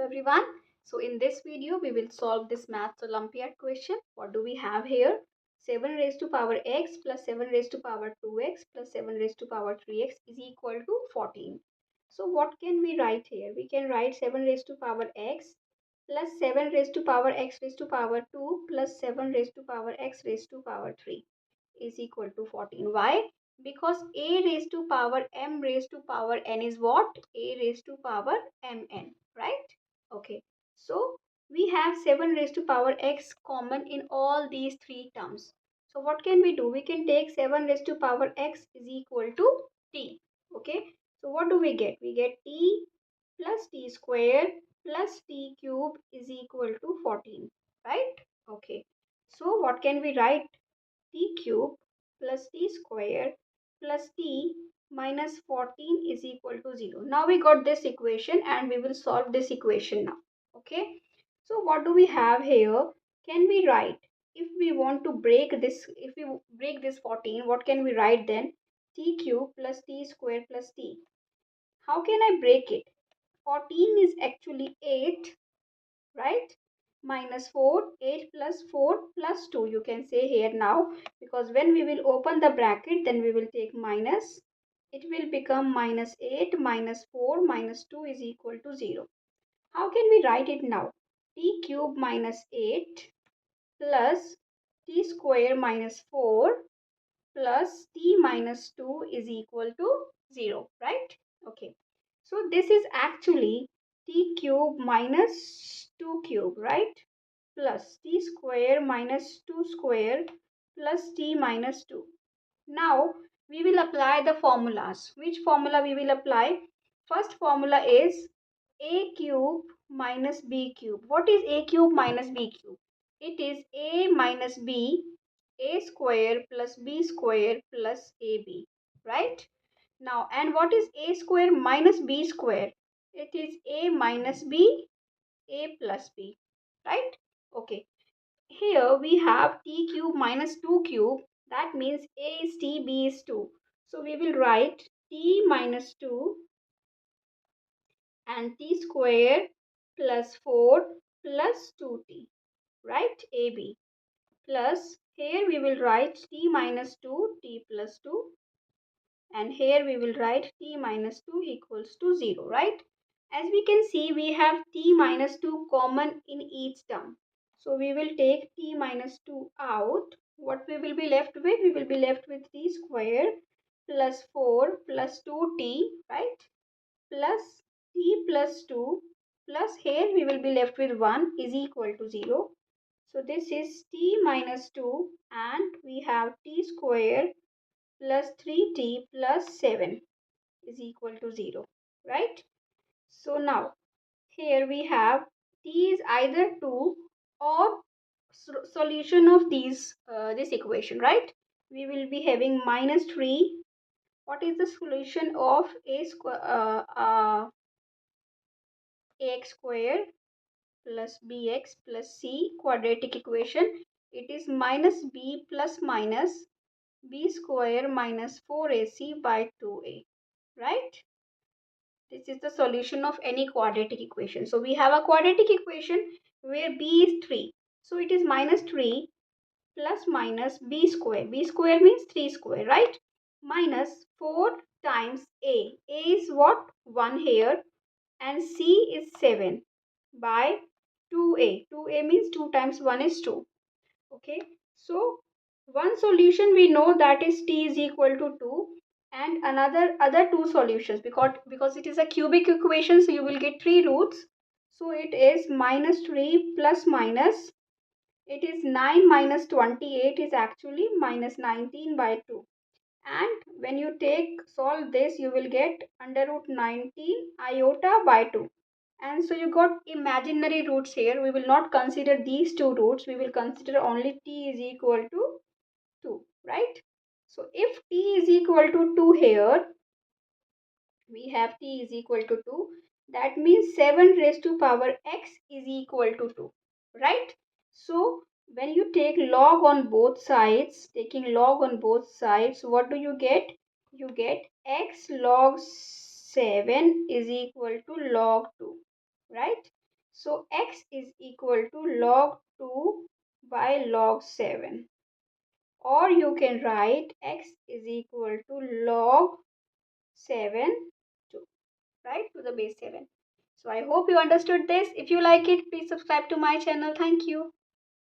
Hello everyone. So in this video we will solve this Maths Olympiad question. What do we have here? 7 raised to power x plus 7 raised to power 2x plus 7 raised to power 3x is equal to 14. So what can we write here? We can write 7 raised to power x plus 7 raised to power x raised to power 2 plus 7 raised to power x raised to power 3 is equal to 14. Why? Because a raised to power m raised to power n is what? A raised to power mn, right? Okay, so we have 7 raised to power x common in all these three terms. So what can we do? We can take 7 raised to power x is equal to t. Okay, so what do we get? We get t plus t square plus t cube is equal to 14, right? Okay, so what can we write? T cube plus t square plus t minus 14 is equal to 0. Now we got this equation and we will solve this equation now. Okay. So what do we have here? Can we write, if we want to break this, if we break this 14, what can we write then? T cube plus t square plus t. How can I break it? 14 is actually 8, right? Minus 4, 8 plus 4 plus 2 you can say here now, because when we will open the bracket then we will take minus, it will become minus 8 minus 4 minus 2 is equal to 0. How can we write it now? T cube minus 8 plus t square minus 4 plus t minus 2 is equal to 0, right? Okay, so this is actually t cube minus 2 cube, right? Plus t square minus 2 square plus t minus 2. Now we will apply the formulas. Which formula we will apply? First formula is a cube minus b cube. What is a cube minus b cube? It is a minus b, a square plus b square plus ab, right? Now, and what is a square minus b square? It is a minus b, a plus b, right? Okay, here we have t cube minus 2 cube. That means a is t, b is 2. So we will write t minus 2 and t square plus 4 plus 2t, right? ab plus, here we will write t minus 2, t plus 2, and here we will write t minus 2 equals to 0, right? As we can see, we have t minus 2 common in each term. So we will take t minus 2 out. What we will be left with? We will be left with t square plus 4 plus 2t, right? Plus t plus 2 plus, here we will be left with 1 is equal to 0. So this is t minus 2 and we have t square plus 3t plus 7 is equal to 0, right? So now here we have t is either 2 or solution of this equation, right? We will be having minus 3. What is the solution of a square ax square plus bx plus c quadratic equation? It is minus b plus minus b square minus 4ac by 2a, right? This is the solution of any quadratic equation. So we have a quadratic equation where b is 3. So it is minus 3 plus minus b square. B square means 3 square, right? Minus 4 times a. A is what? 1 here, and c is 7 by 2a. 2a means 2 times 1 is 2. Okay, so one solution we know, that is t is equal to 2, and other two solutions, because it is a cubic equation, so you will get three roots. So it is minus 3 plus minus, it is 9 minus 28 is actually minus 19 by 2, and when you solve this, you will get under root 19 iota by 2. And so you got imaginary roots here. We will not consider these two roots. We will consider only t is equal to 2, right? So if t is equal to 2 here, we have t is equal to 2. That means 7 raised to power x is equal to 2, right? So when you take log on both sides, taking log on both sides, what do you get? You get x log 7 is equal to log 2, right? So x is equal to log 2 by log 7. Or you can write x is equal to log 7 to, right, to the base 7. So I hope you understood this. If you like it, please subscribe to my channel. Thank you.